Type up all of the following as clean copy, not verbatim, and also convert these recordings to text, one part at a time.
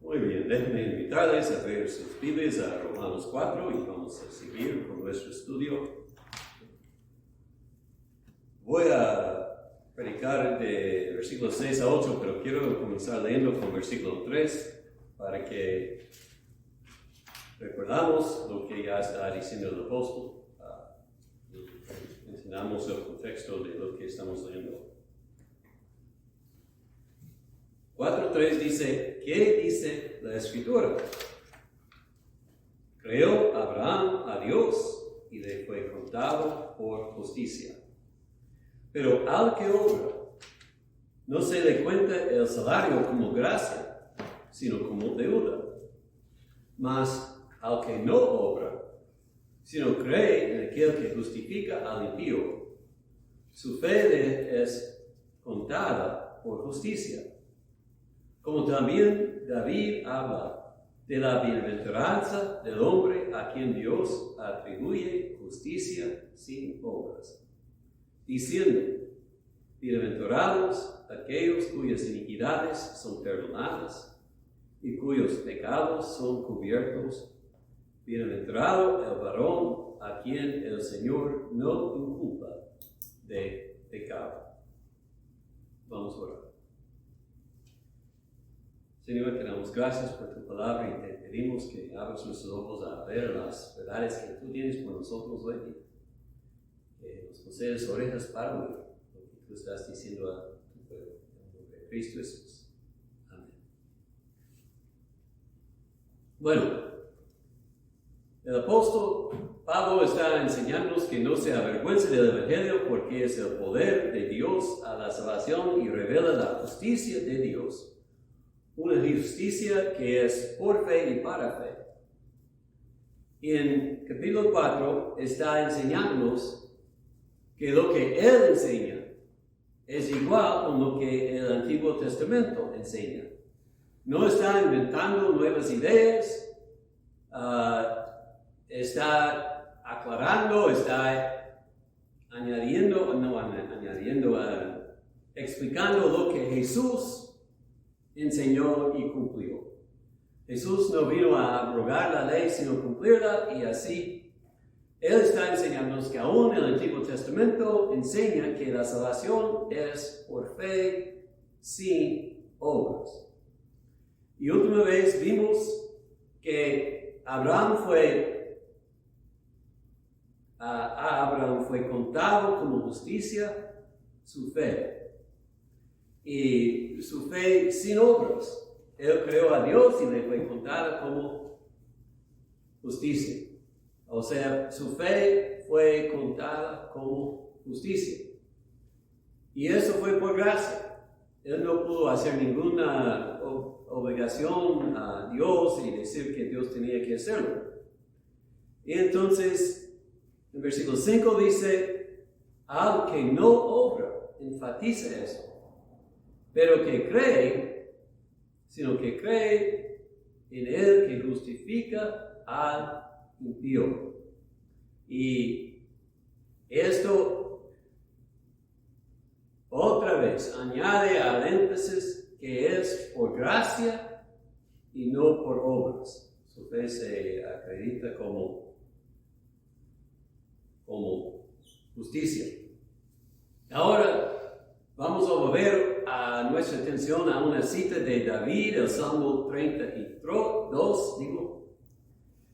Muy bien, déjenme invitarles a ver sus Biblias a Romanos 4 y vamos a seguir con nuestro estudio. Voy a predicar de versículos 6 a 8, pero quiero comenzar leyendo con versículo 3 para que recordamos lo que ya está diciendo el apóstol. Entendamos el contexto de lo que estamos leyendo. 4.3 dice, ¿qué dice la Escritura? Creó Abraham a Dios y le fue contado por justicia. Pero al que obra, no se le cuenta el salario como gracia, sino como deuda. Mas al que no obra, sino cree en aquel que justifica al impío, su fe le es contada por justicia. Como también David habla de la bienaventuranza del hombre a quien Dios atribuye justicia sin obras, diciendo, bienaventurados aquellos cuyas iniquidades son perdonadas y cuyos pecados son cubiertos. Bienaventurado el varón a quien el Señor no inculpa de pecado. Vamos a orar. Señor, te damos gracias por tu palabra y te pedimos que abras nuestros ojos a ver las verdades que tú tienes por nosotros hoy día. Que nos concedes orejas para oír lo que tú estás diciendo a tu pueblo. En el nombre de Cristo Jesús. Amén. Bueno, el apóstol Pablo está enseñándonos que no se avergüence del Evangelio porque es el poder de Dios a la salvación y revela la justicia de Dios. Una justicia que es por fe y para fe. Y en capítulo 4 está enseñándonos que lo que él enseña es igual con lo que el Antiguo Testamento enseña. No está inventando nuevas ideas, está aclarando, está explicando lo que Jesús enseñó y cumplió. Jesús no vino a abrogar la ley, sino cumplirla, y así Él está enseñándonos que aún el Antiguo Testamento enseña que la salvación es por fe, sin obras. Y última vez vimos que a Abraham fue contado como justicia su fe. Y su fe sin obras. Él creó a Dios y le fue contada como justicia. O sea, su fe fue contada como justicia. Y eso fue por gracia. Él no pudo hacer ninguna obligación a Dios y decir que Dios tenía que hacerlo. Y entonces, en versículo 5 dice, al que no obra, enfatiza eso. Pero que cree, sino que cree en Él que justifica al impío. Y esto otra vez añade al énfasis que es por gracia y no por obras. Su fe se acredita como justicia. Ahora vamos a volver a nuestra atención a una cita de David, el Salmo 32,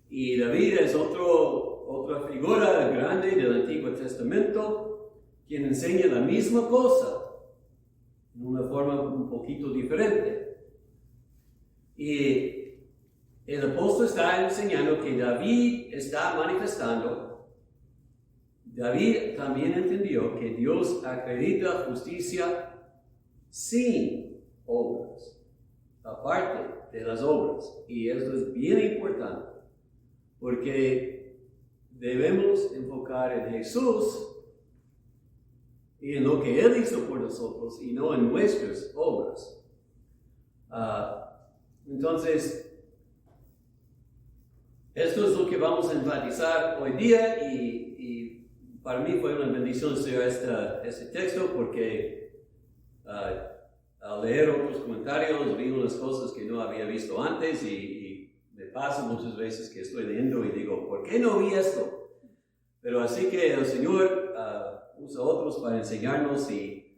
Y David es otra figura grande del Antiguo Testamento, quien enseña la misma cosa, de una forma un poquito diferente. Y el apóstol está enseñando que David está manifestando. David también entendió que Dios acredita justicia sin obras, aparte de las obras. Y esto es bien importante, porque debemos enfocar en Jesús y en lo que Él hizo por nosotros y no en nuestras obras. Entonces, esto es lo que vamos a enfatizar hoy día y para mí fue una bendición estudiar este texto porque al al leer otros comentarios vi unas cosas que no había visto antes y me pasa muchas veces que estoy leyendo y digo, ¿por qué no vi esto? Pero así que el Señor usa otros para enseñarnos y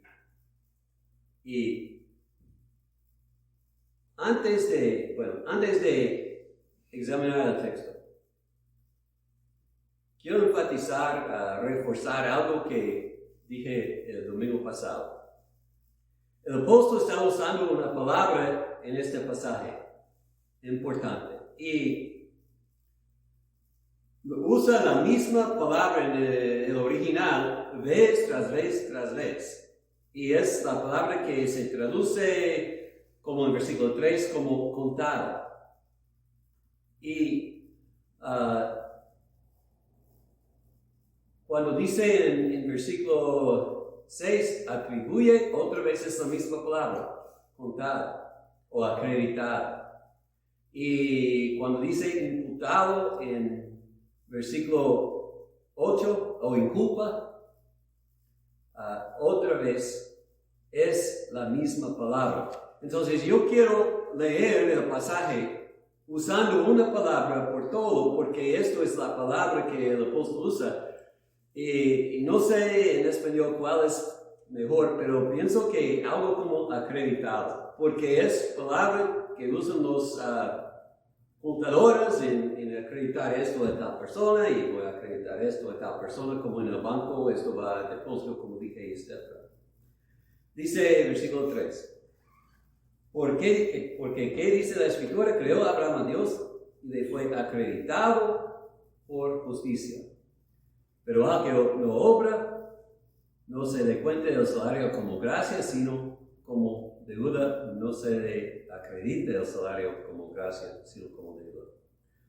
antes de examinar el texto, quiero enfatizar, reforzar algo que dije el domingo pasado. El apóstol está usando una palabra en este pasaje importante y usa la misma palabra en el original vez tras vez tras vez. Y es la palabra que se traduce como en versículo 3 como contado. Y cuando dice en versículo 6, atribuye otra vez esa misma palabra, contada o acreditada. Y cuando dice imputado en versículo 8 o inculpa, otra vez es la misma palabra. Entonces yo quiero leer el pasaje usando una palabra por todo, porque esto es la palabra que el apóstol usa. Y no sé en español cuál es mejor, pero pienso que algo como acreditado, porque es palabra que usan los contadores en acreditar esto de tal persona y voy a acreditar esto de tal persona, como en el banco, esto va a depósito, como dije, etc. Dice el versículo 3, porque ¿qué dice la Escritura? Creó Abraham a Dios y le fue acreditado por justicia. Pero al que no obra, no se le cuente el salario como gracia, sino como deuda. No se le acredite el salario como gracia, sino como deuda.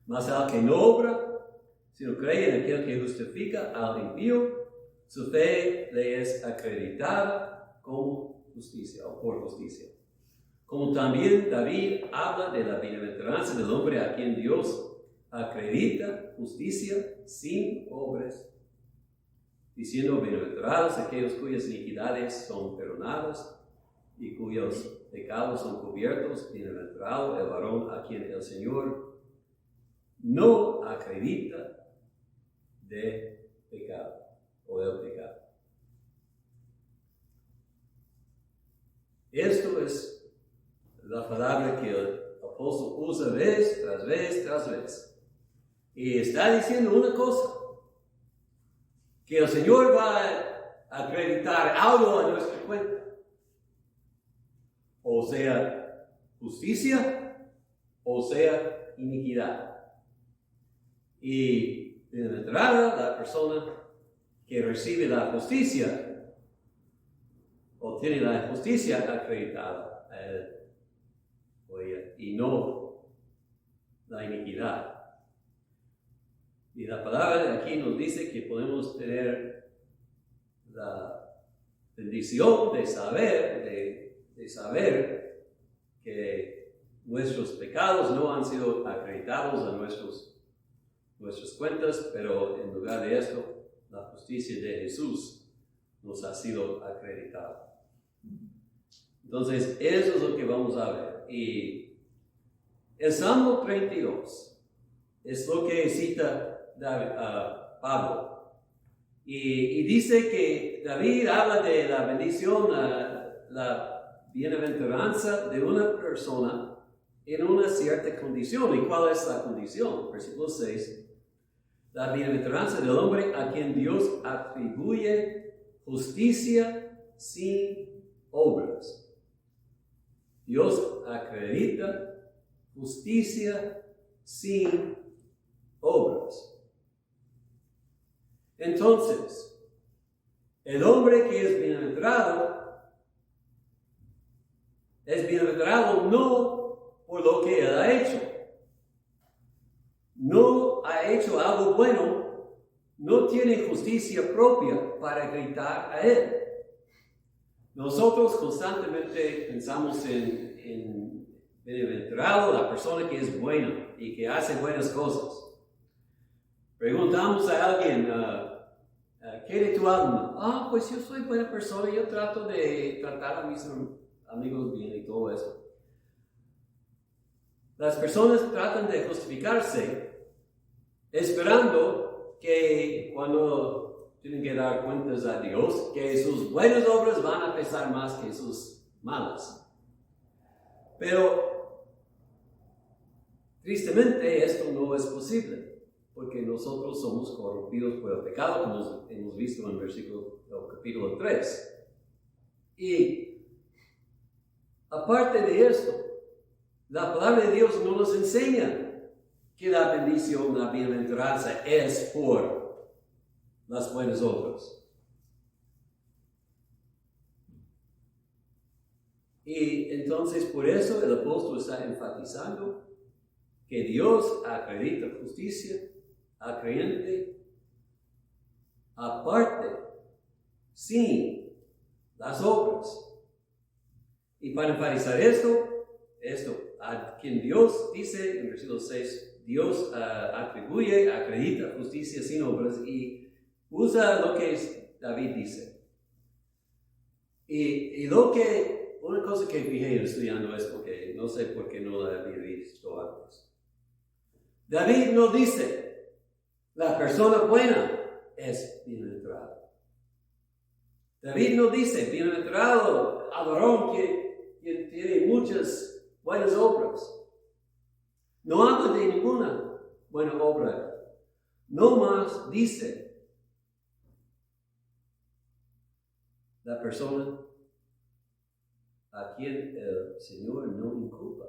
Mas al que no obra, sino cree en aquel que justifica al impío, su fe le es acreditada como justicia o por justicia. Como también David habla de la bienaventuranza del hombre a quien Dios acredita justicia sin obras, diciendo, bienaventurados aquellos cuyas iniquidades son perdonadas y cuyos pecados son cubiertos, bienaventurado el varón a quien el Señor no acredita de pecado o del pecado. Esto es la palabra que el apóstol usa vez tras vez tras vez. Y está diciendo una cosa, que el Señor va a acreditar algo a nuestra cuenta. O sea, justicia, o sea, iniquidad. Y bienaventurada la persona que recibe la justicia, o tiene la justicia acreditada a él o ella, y no la iniquidad. Y la palabra de aquí nos dice que podemos tener la bendición de saber que nuestros pecados no han sido acreditados a nuestras cuentas, pero en lugar de esto, la justicia de Jesús nos ha sido acreditada. Entonces, eso es lo que vamos a ver. Y el Salmo 32 es lo que cita Pablo. Y dice que David habla de la bendición, la bienaventuranza de una persona en una cierta condición. ¿Y cuál es la condición? Versículo 6. La bienaventuranza del hombre a quien Dios atribuye justicia sin obras. Dios acredita justicia sin obras. Entonces, el hombre que es bienaventurado no por lo que él ha hecho. No ha hecho algo bueno, no tiene justicia propia para acreditar a él. Nosotros constantemente pensamos en bienaventurado, la persona que es buena y que hace buenas cosas. Preguntamos a alguien, ¿qué de tu alma? Pues yo soy buena persona, yo trato de tratar a amigos bien y todo eso. Las personas tratan de justificarse esperando que cuando tienen que dar cuentas a Dios, que sus buenas obras van a pesar más que sus malas. Pero, tristemente, esto no es posible, porque nosotros somos corrompidos por el pecado, como hemos visto en el capítulo 3. Y, aparte de esto, la palabra de Dios no nos enseña que la bendición, la bienaventuranza es por las buenas obras. Y entonces por eso el apóstol está enfatizando que Dios acredita justicia al creyente aparte, sin las obras. Y para enfatizar esto, a quien Dios dice en versículo 6, Dios acredita justicia sin obras y usa lo que David dice. Y una cosa que fijé estudiando es porque no sé por qué no la había visto antes. David no dice, la persona buena es bienaventurada. David no dice, bienaventurado al varón que tiene muchas buenas obras. No habla de ninguna buena obra. No más dice la persona a quien el Señor no inculpa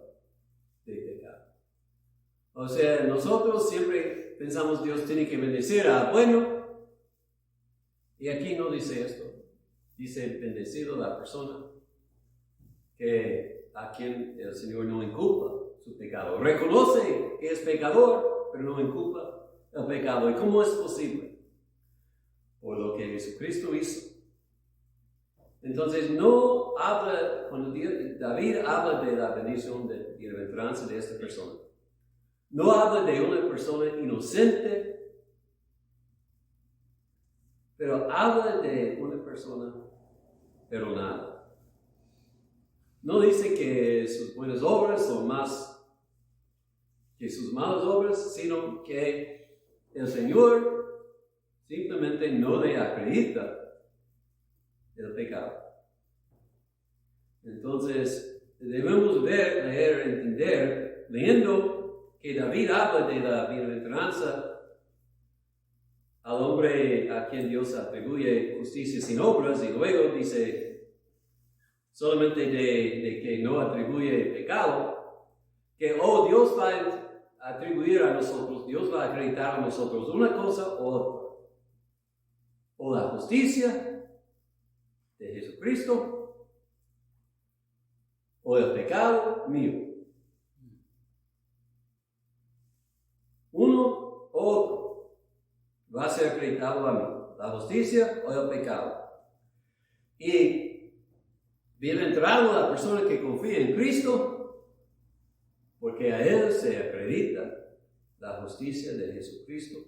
de pecado. O sea, nosotros siempre pensamos Dios tiene que bendecir a bueno. Y aquí no dice esto. Dice bendecido la persona a quien el Señor no inculpa su pecado. Reconoce que es pecador, pero no inculpa el pecado. ¿Y cómo es posible? Por lo que Jesucristo hizo. Entonces no habla, cuando David habla de la bendición de bienaventuranza de esta persona, no habla de una persona inocente, pero habla de una persona perdonada. No dice que sus buenas obras son más que sus malas obras, sino que el Señor simplemente no le acredita el pecado. Entonces, debemos leer, entender, leyendo que David habla de la bienaventuranza al hombre a quien Dios atribuye justicia sin obras, y luego dice solamente de que no atribuye pecado, que Dios va a atribuir a nosotros, Dios va a acreditar a nosotros una cosa o otra. O la justicia de Jesucristo, o el pecado mío. Uno o otro va a ser acreditado a mí, la justicia o el pecado. Y bienaventurado la persona que confía en Cristo, porque a Él se acredita la justicia de Jesucristo.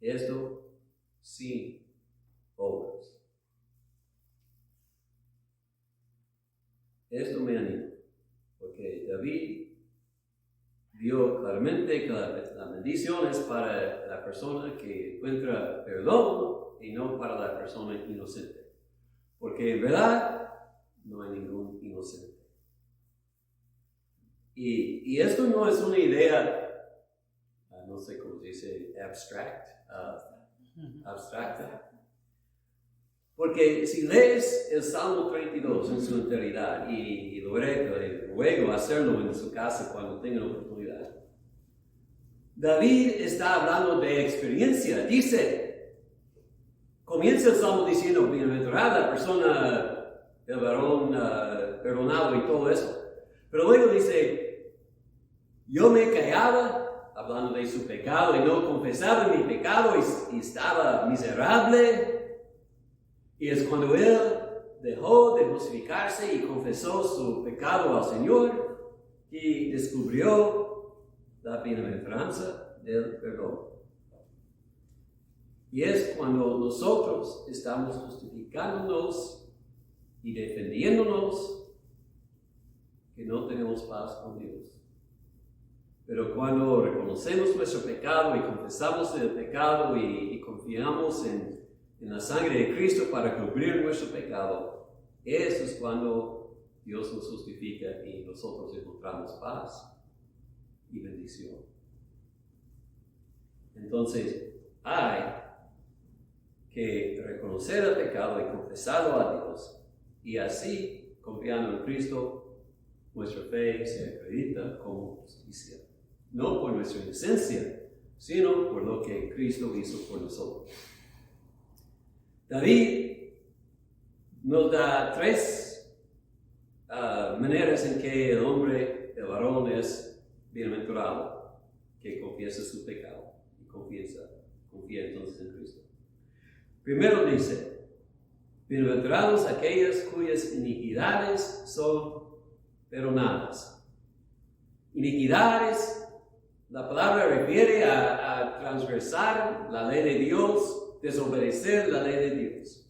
Esto sin obras. Esto me anima, porque David vio claramente que la bendición es para la persona que encuentra perdón y no para la persona inocente. Porque en verdad no hay ningún inocente. Y esto no es una idea, no sé cómo se dice, abstracta. Porque si lees el Salmo 32 en su enteridad, y luego hacerlo en su casa cuando tengan oportunidad, David está hablando de experiencia. Comienza el Salmo diciendo, bienaventurada la persona, el varón perdonado y todo eso. Pero luego dice, yo me callaba, hablando de su pecado, y no confesaba mi pecado, y estaba miserable. Y es cuando él dejó de justificarse y confesó su pecado al Señor, y descubrió la bienaventuranza del perdón. Y es cuando nosotros estamos justificándonos y defendiéndonos que no tenemos paz con Dios. Pero cuando reconocemos nuestro pecado y confesamos el pecado y confiamos en la sangre de Cristo para cubrir nuestro pecado, eso es cuando Dios nos justifica y nosotros encontramos paz y bendición. Entonces, hay que reconocer el pecado y confesarlo a Dios, y así, confiando en Cristo, nuestra fe se acredita como justicia. No por nuestra inocencia, sino por lo que Cristo hizo por nosotros. David nos da tres maneras en que el hombre, el varón, es bienaventurado, que confiesa su pecado y confía entonces en Cristo. Primero dice, bienaventurados aquellos cuyas iniquidades son perdonadas. Iniquidades, la palabra refiere a transgresar la ley de Dios, desobedecer la ley de Dios.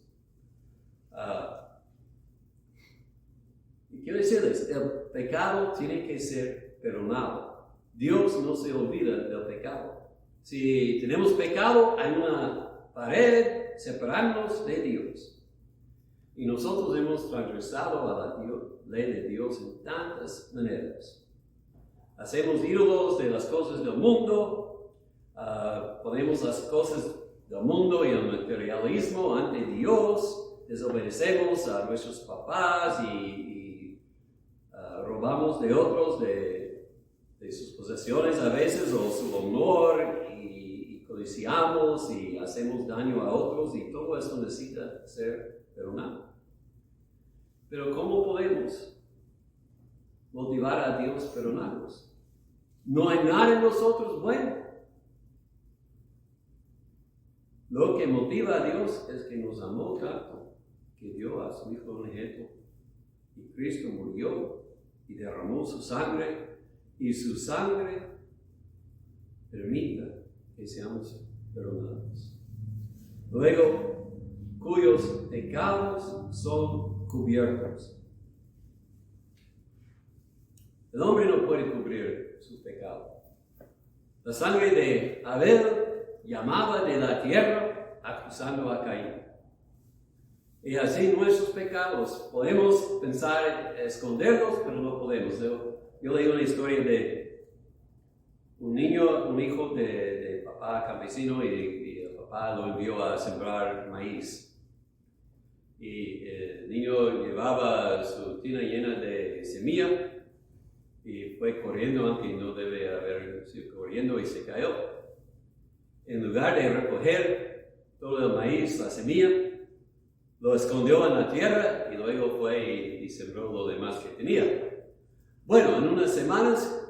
Y quiero decirles, el pecado tiene que ser perdonado. Dios no se olvida del pecado. Si tenemos pecado, hay una pared separándonos de Dios. Y nosotros hemos transgresado a la ley de Dios en tantas maneras. Hacemos ídolos de las cosas del mundo, ponemos las cosas del mundo y el materialismo ante Dios, desobedecemos a nuestros papás y robamos de otros, de sus posesiones a veces, o su honor, y codiciamos y hacemos daño a otros, y todo esto necesita ser perdonado. Pero ¿cómo podemos motivar a Dios a perdonarnos? No hay nada en nosotros bueno. Lo que motiva a Dios es que nos amó tanto que dio a su Hijo unigénito, y Cristo murió y derramó su sangre, y su sangre permita que seamos perdonados. Luego, cuyos pecados son cubiertos. El hombre no puede cubrir su pecado. La sangre de Abel llamaba de la tierra acusando a Caín. Y así nuestros pecados, podemos pensar esconderlos, pero no podemos. Yo leí una historia de un hijo de papá campesino, y el papá lo envió a sembrar maíz. Y el niño llevaba su tina llena de semilla, y fue corriendo, aunque no debe haber sido corriendo, y se cayó. En lugar de recoger todo el maíz, la semilla, lo escondió en la tierra y luego fue y sembró lo demás que tenía. Bueno, en unas semanas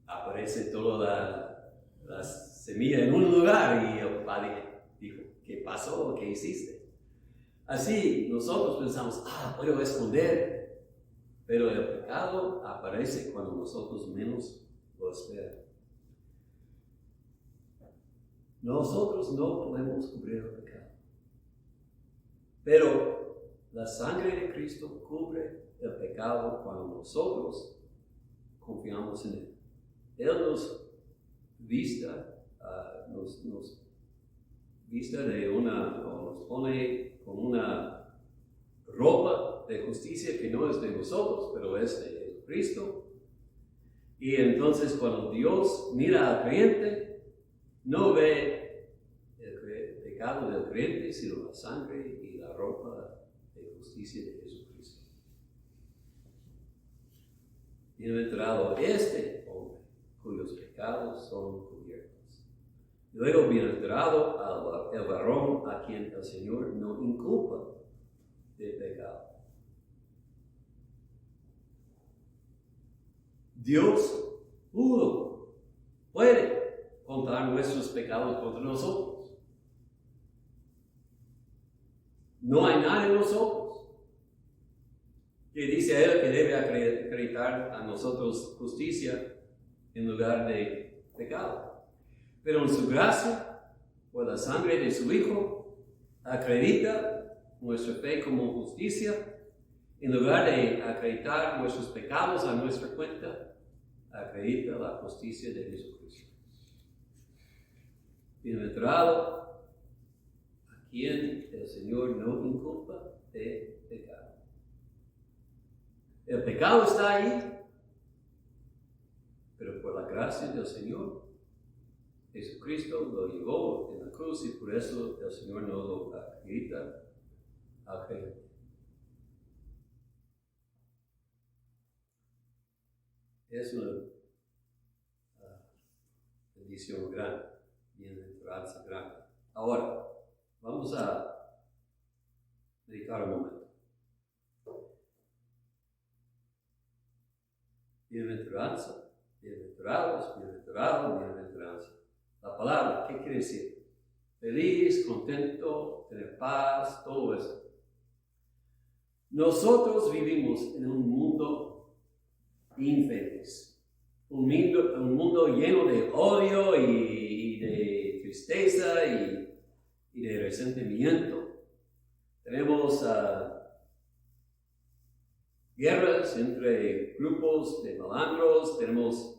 aparece toda la semilla en un lugar, y el papá dijo, ¿qué pasó? ¿Qué hiciste? Así nosotros pensamos, puedo esconder. Pero el pecado aparece cuando nosotros menos lo esperamos. Nosotros no podemos cubrir el pecado. Pero la sangre de Cristo cubre el pecado cuando nosotros confiamos en Él. Él nos vista nos pone con una ropa de justicia que no es de nosotros, pero es de Cristo. Y entonces cuando Dios mira al creyente, no ve el pecado del creyente, sino la sangre y la ropa de justicia de Jesucristo. Bienaventurado este hombre, cuyos pecados son cubiertos. Y luego, bienaventurado el varón a quien el Señor no inculpa de pecado. Dios puede contar nuestros pecados contra nosotros. No hay nada en nosotros que dice a Él que debe acreditar a nosotros justicia en lugar de pecado. Pero en su gracia, por la sangre de su Hijo, acredita nuestra fe como justicia, en lugar de acreditar nuestros pecados a nuestra cuenta, acredita la justicia de Jesucristo. Bienaventurado a quien el Señor no inculpa de pecado. El pecado está ahí, pero por la gracia del Señor, Jesucristo lo llevó en la cruz y por eso el Señor no lo acredita al creyente. Es una bendición grande, bienaventuranza grande. Ahora, vamos a dedicar un momento. Bienaventuranza, bienaventurados, bienaventurado, bienaventuranza. La palabra, ¿qué quiere decir? Feliz, contento, tener paz, todo eso. Nosotros vivimos en un mundo infeliz, un mundo lleno de odio y de tristeza y de resentimiento. Tenemos guerras entre grupos de malandros, tenemos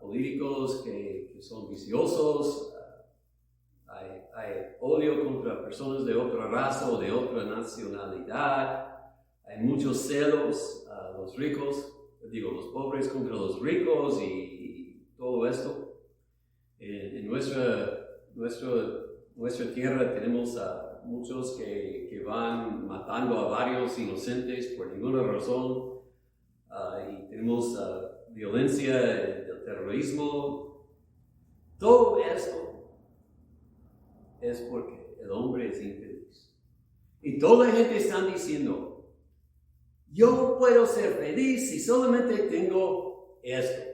políticos que son viciosos, hay odio contra personas de otra raza o de otra nacionalidad, hay muchos celos, los los pobres contra los ricos y todo esto. En nuestra tierra tenemos muchos que van matando a varios inocentes por ninguna razón, y tenemos violencia, el terrorismo. Todo esto es porque el hombre es infeliz. Y toda la gente está diciendo, yo puedo ser feliz si solamente tengo esto.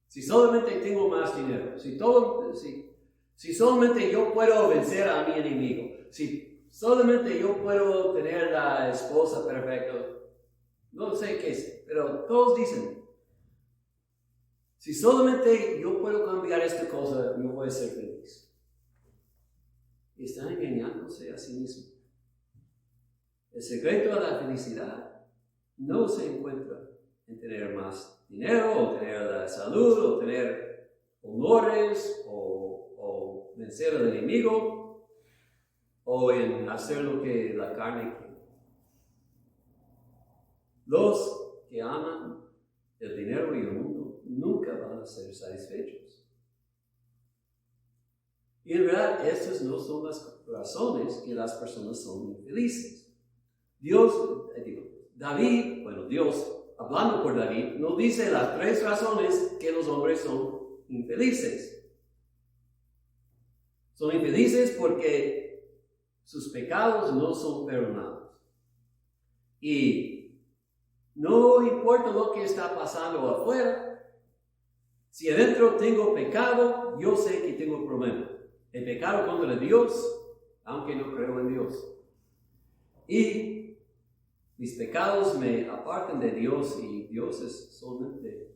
Si solamente tengo más dinero. Si solamente yo puedo vencer a mi enemigo. Si solamente yo puedo tener la esposa perfecta. No sé qué es, pero todos dicen, si solamente yo puedo cambiar esta cosa, yo voy a ser feliz. Y están engañándose a sí mismos. El secreto de la felicidad no se encuentra en tener más dinero, o tener la salud, o tener honores, o vencer al enemigo, o en hacer lo que la carne quiere. Los que aman el dinero y el mundo nunca van a ser satisfechos. Y en verdad, estas no son las razones que las personas son infelices. Dios, hablando por David, nos dice las 3 razones que los hombres son infelices. Son infelices porque sus pecados no son perdonados. Y no importa lo que está pasando afuera, si adentro tengo pecado, yo sé que tengo problema. El pecado contra Dios, aunque no creo en Dios. Y mis pecados me apartan de Dios, y Dios es solamente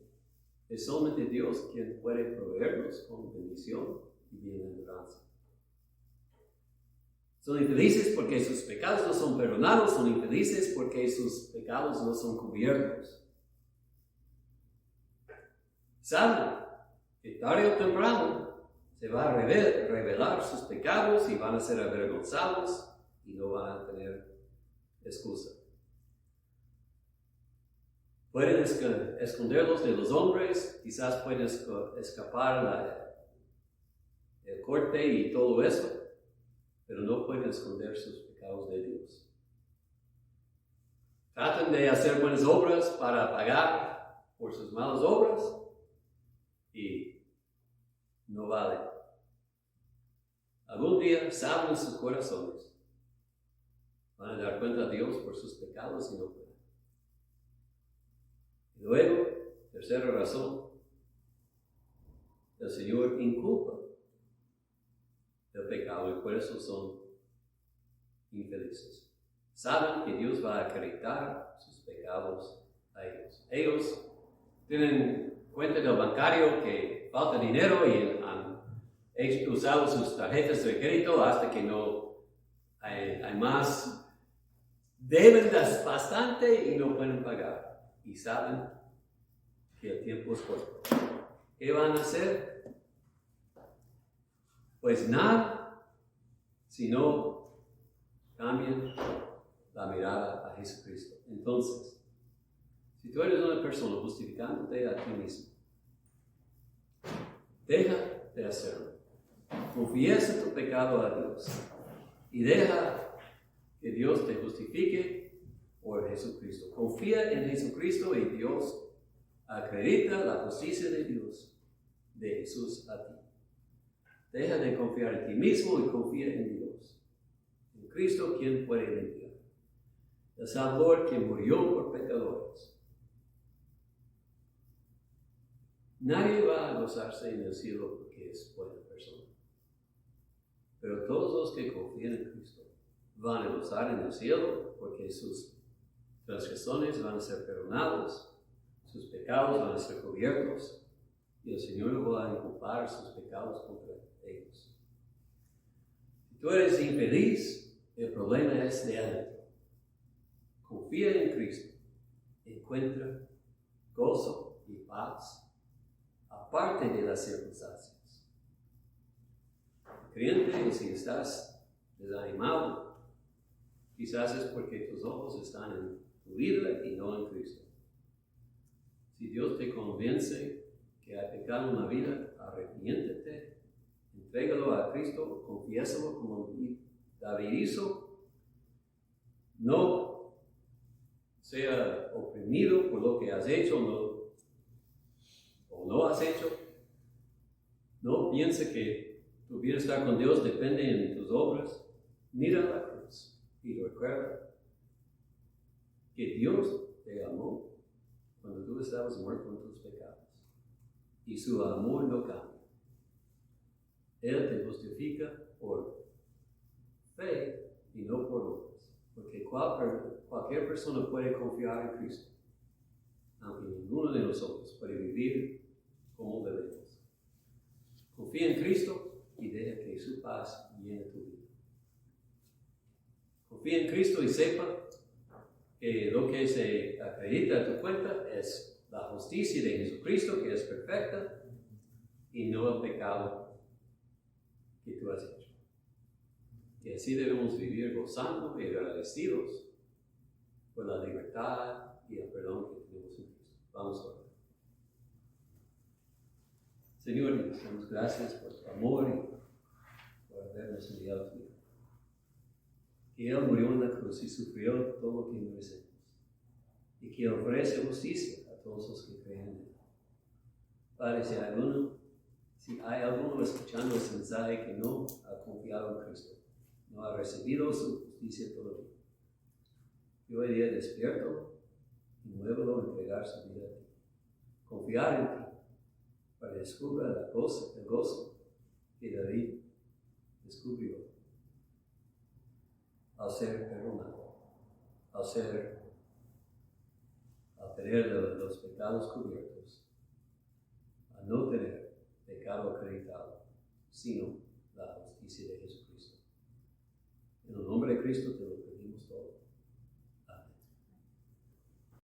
Dios quien puede proveernos con bendición y bienaventuranza. Son infelices porque sus pecados no son perdonados, son infelices porque sus pecados no son cubiertos. Saben que tarde o temprano se va a revelar sus pecados y van a ser avergonzados y no van a tener excusa. Pueden esconderlos de los hombres, quizás pueden escapar el corte y todo eso, pero no pueden esconder sus pecados de Dios. Tratan de hacer buenas obras para pagar por sus malas obras y no vale. Algún día saben en sus corazones, van a dar cuenta a Dios por sus pecados y no pueden. Y luego, tercera razón, el Señor inculpa el pecado y por eso son infelices. Saben que Dios va a acreditar sus pecados a ellos. Ellos tienen cuenta del bancario que falta dinero y usado sus tarjetas de crédito hasta que no hay más. Deben bastante y no pueden pagar. Y saben que el tiempo es corto. ¿Qué van a hacer? Pues nada, si no cambian la mirada a Jesucristo. Entonces, si tú eres una persona justificándote a ti mismo, deja de hacerlo. Confiesa tu pecado a Dios y deja que Dios te justifique por Jesucristo. Confía en Jesucristo y Dios acredita la justicia de Dios, de Jesús a ti. Deja de confiar en ti mismo y confía en Dios. En Cristo, quien puede limpiar. El Salvador que murió por pecadores. Nadie va a gozarse en el cielo porque es buena persona. Pero todos los que confían en Cristo van a gozar en el cielo porque sus transgresiones van a ser perdonados, sus pecados van a ser cubiertos y el Señor no va a inculpar sus pecados contra ellos. Si tú eres infeliz, el problema es de adentro. Confía en Cristo, encuentra gozo y paz, aparte de las circunstancias. Creyente, si estás desanimado, quizás es porque tus ojos están en tu vida y no en Cristo. Si Dios te convence que hay pecado en la vida, arrepiéntete, entrégalo a Cristo, confiésalo como David hizo. No sea oprimido por lo que has hecho o no has hecho. No piense que tu bienestar con Dios depende en tus obras. Mira la cruz y recuerda que Dios te amó cuando tú estabas muerto en tus pecados. Y su amor no cambia. Él te justifica por fe y no por obras. Porque cualquier persona puede confiar en Cristo, aunque ninguno de nosotros puede vivir como debemos. Confía en Cristo y deja que su paz llene tu vida. Confía en Cristo y sepa que lo que se acredita a tu cuenta es la justicia de Jesucristo, que es perfecta, y no el pecado que tú has hecho. Y así debemos vivir gozando y agradecidos por la libertad y el perdón que tenemos en Cristo. Vamos a orar. Señor, te damos gracias por tu amor y por habernos enviado a tu Hijo. Que Él murió en la cruz y sufrió todo lo que merecemos. Y que ofrece justicia a todos los que creen en Él. Padre, si hay alguno escuchando ese mensaje que no ha confiado en Cristo, no ha recibido su justicia todavía, yo hoy día despierto y muévelo a entregar su vida a ti. Confiar en ti para descubrir el gozo que David descubrió al ser perdonado, al tener los pecados cubiertos, a no tener pecado acreditado, sino la justicia de Jesucristo. En el nombre de Cristo te lo pido.